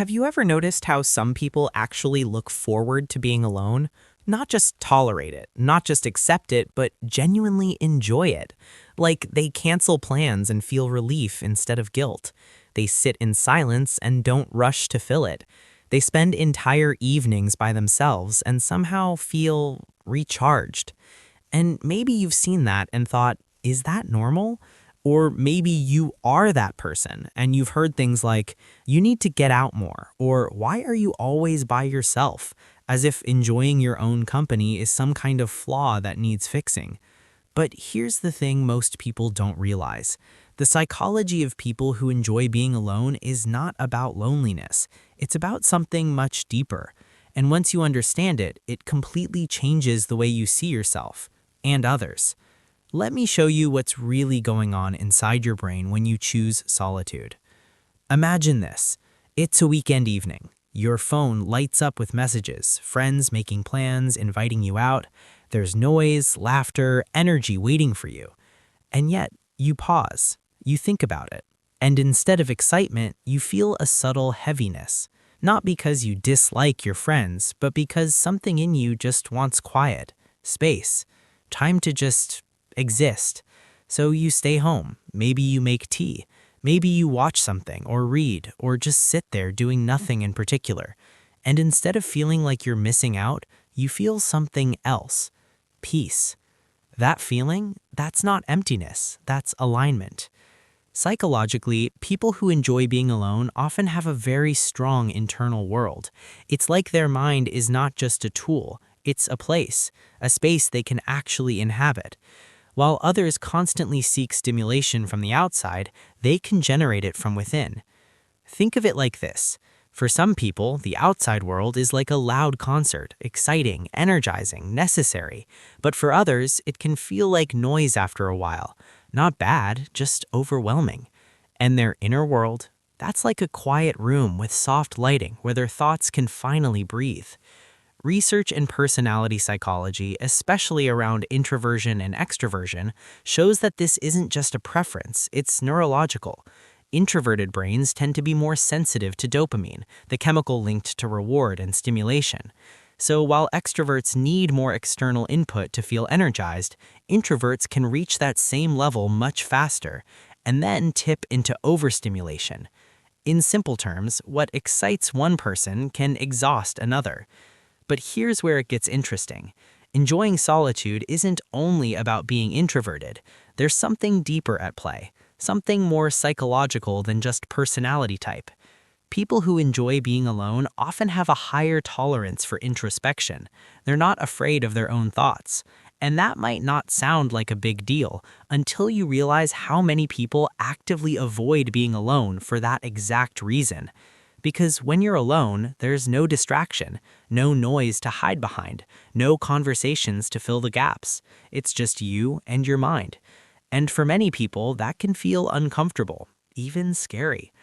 Have you ever noticed how some people actually look forward to being alone? Not just tolerate it, not just accept it, but genuinely enjoy it. Like they cancel plans and feel relief instead of guilt. They sit in silence and don't rush to fill it. They spend entire evenings by themselves and somehow feel recharged. And maybe you've seen that and thought, is that normal? Or maybe you are that person and you've heard things like, you need to get out more, or why are you always by yourself? As if enjoying your own company is some kind of flaw that needs fixing. But here's the thing most people don't realize. The psychology of people who enjoy being alone is not about loneliness. It's about something much deeper. And once you understand it, it completely changes the way you see yourself and others. Let me show you what's really going on inside your brain when you choose solitude. Imagine this. It's a weekend evening. Your phone lights up with messages, friends making plans, inviting you out. There's noise, laughter, energy waiting for you. And yet, you pause. You think about it. And instead of excitement, you feel a subtle heaviness. Not because you dislike your friends, but because something in you just wants quiet, space, time to just exist. So you stay home. Maybe you make tea. Maybe you watch something or read or just sit there doing nothing in particular. And instead of feeling like you're missing out, you feel something else. Peace. That feeling, that's not emptiness, that's alignment. Psychologically, people who enjoy being alone often have a very strong internal world. It's like their mind is not just a tool, it's a place, a space they can actually inhabit. While others constantly seek stimulation from the outside, they can generate it from within. Think of it like this. For some people, the outside world is like a loud concert, exciting, energizing, necessary. But for others, it can feel like noise after a while. Not bad, just overwhelming. And their inner world, that's like a quiet room with soft lighting where their thoughts can finally breathe. Research in personality psychology, especially around introversion and extroversion, shows that this isn't just a preference, it's neurological. Introverted brains tend to be more sensitive to dopamine, the chemical linked to reward and stimulation. So while extroverts need more external input to feel energized, introverts can reach that same level much faster, and then tip into overstimulation. In simple terms, what excites one person can exhaust another. But here's where it gets interesting. Enjoying solitude isn't only about being introverted. There's something deeper at play, something more psychological than just personality type. People who enjoy being alone often have a higher tolerance for introspection. They're not afraid of their own thoughts. And that might not sound like a big deal until you realize how many people actively avoid being alone for that exact reason. Because when you're alone, there's no distraction, no noise to hide behind, no conversations to fill the gaps. It's just you and your mind. And for many people, that can feel uncomfortable, even scary.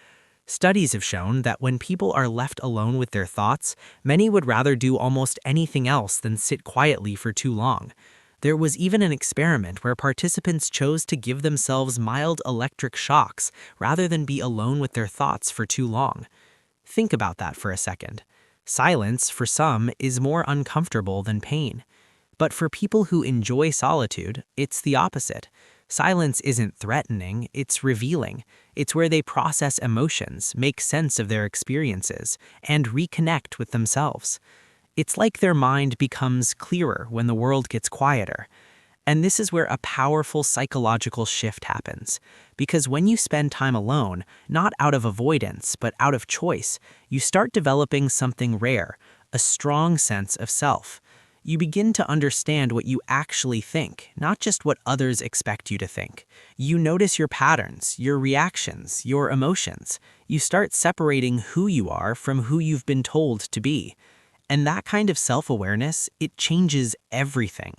Studies have shown that when people are left alone with their thoughts, many would rather do almost anything else than sit quietly for too long. There was even an experiment where participants chose to give themselves mild electric shocks rather than be alone with their thoughts for too long. Think about that for a second. Silence, for some, is more uncomfortable than pain. But for people who enjoy solitude, it's the opposite. Silence isn't threatening, it's revealing. It's where they process emotions, make sense of their experiences, and reconnect with themselves. It's like their mind becomes clearer when the world gets quieter. And this is where a powerful psychological shift happens. Because when you spend time alone, not out of avoidance, but out of choice, you start developing something rare, a strong sense of self. You begin to understand what you actually think, not just what others expect you to think. You notice your patterns, your reactions, your emotions. You start separating who you are from who you've been told to be. And that kind of self-awareness, it changes everything.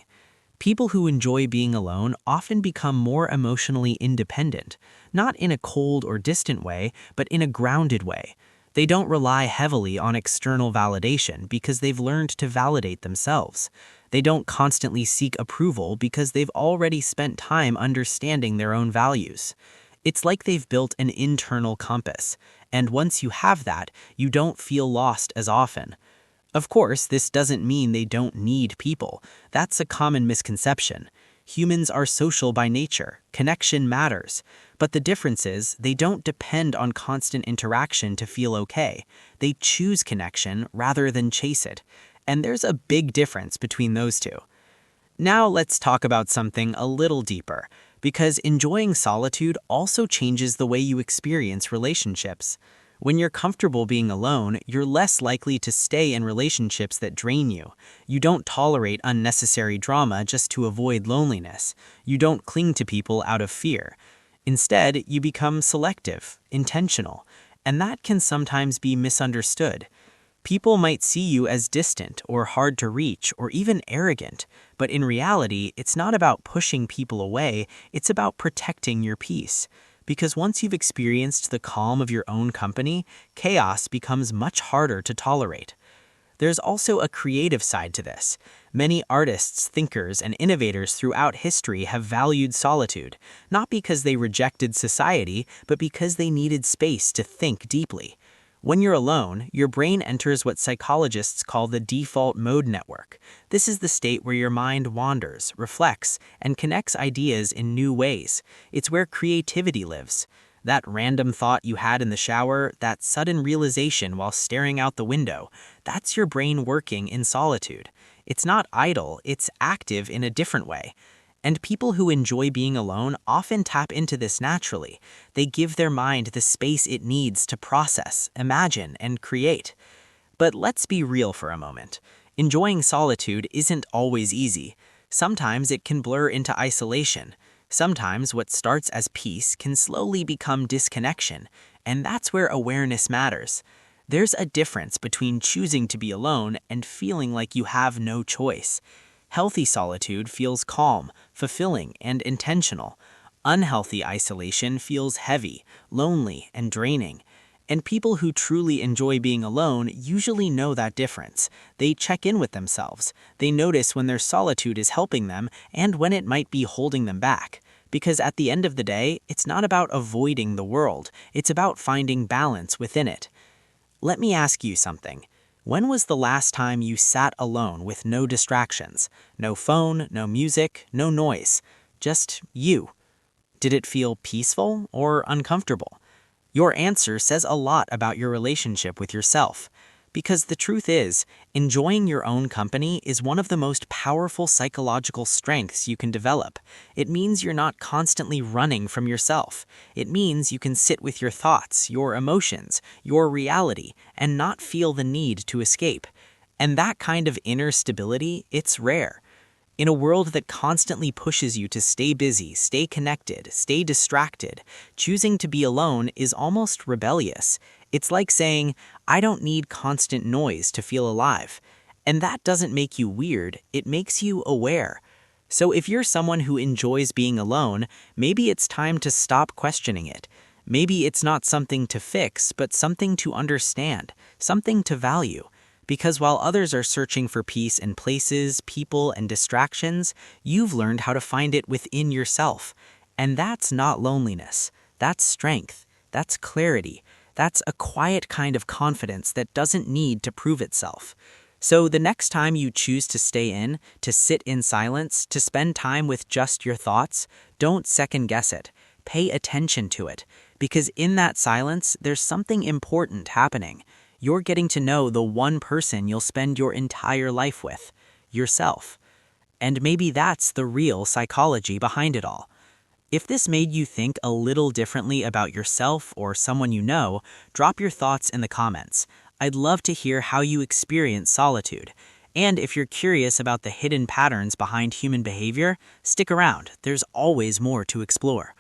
People who enjoy being alone often become more emotionally independent, not in a cold or distant way, but in a grounded way. They don't rely heavily on external validation because they've learned to validate themselves. They don't constantly seek approval because they've already spent time understanding their own values. It's like they've built an internal compass, And once you have that, you don't feel lost as often. Of course, this doesn't mean they don't need people. That's a common misconception. Humans are social by nature. Connection matters. But the difference is, they don't depend on constant interaction to feel okay. They choose connection rather than chase it. And there's a big difference between those two. Now let's talk about something a little deeper, because enjoying solitude also changes the way you experience relationships. When you're comfortable being alone, you're less likely to stay in relationships that drain you. You don't tolerate unnecessary drama just to avoid loneliness. You don't cling to people out of fear. Instead, you become selective, intentional, and that can sometimes be misunderstood. People might see you as distant or hard to reach or even arrogant, but in reality, it's not about pushing people away, it's about protecting your peace. Because once you've experienced the calm of your own company, chaos becomes much harder to tolerate. There's also a creative side to this. Many artists, thinkers, and innovators throughout history have valued solitude, not because they rejected society, but because they needed space to think deeply. When you're alone, your brain enters what psychologists call the default mode network. This is the state where your mind wanders, reflects, and connects ideas in new ways. It's where creativity lives. That random thought you had in the shower, that sudden realization while staring out the window, that's your brain working in solitude. It's not idle, it's active in a different way. And people who enjoy being alone often tap into this naturally. They give their mind the space it needs to process, imagine, and create. But let's be real for a moment. Enjoying solitude isn't always easy. Sometimes it can blur into isolation. Sometimes what starts as peace can slowly become disconnection, and that's where awareness matters. There's a difference between choosing to be alone and feeling like you have no choice. Healthy solitude feels calm, fulfilling, and intentional. Unhealthy isolation feels heavy, lonely, and draining. And people who truly enjoy being alone usually know that difference. They check in with themselves. They notice when their solitude is helping them and when it might be holding them back. Because at the end of the day, it's not about avoiding the world. It's about finding balance within it. Let me ask you something. When was the last time you sat alone with no distractions? No phone, no music, no noise. Just you. Did it feel peaceful or uncomfortable? Your answer says a lot about your relationship with yourself. Because the truth is, enjoying your own company is one of the most powerful psychological strengths you can develop. It means you're not constantly running from yourself. It means you can sit with your thoughts, your emotions, your reality, and not feel the need to escape. And that kind of inner stability, it's rare. In a world that constantly pushes you to stay busy, stay connected, stay distracted, choosing to be alone is almost rebellious. It's like saying, I don't need constant noise to feel alive. And that doesn't make you weird, it makes you aware. So if you're someone who enjoys being alone, maybe it's time to stop questioning it. Maybe it's not something to fix, but something to understand, something to value. Because while others are searching for peace in places, people, and distractions, you've learned how to find it within yourself. And that's not loneliness. That's strength. That's clarity. That's a quiet kind of confidence that doesn't need to prove itself. So the next time you choose to stay in, to sit in silence, to spend time with just your thoughts, don't second guess it. Pay attention to it. Because in that silence, there's something important happening. You're getting to know the one person you'll spend your entire life with, yourself. And maybe that's the real psychology behind it all. If this made you think a little differently about yourself or someone you know, drop your thoughts in the comments. I'd love to hear how you experience solitude. And if you're curious about the hidden patterns behind human behavior, stick around. There's always more to explore.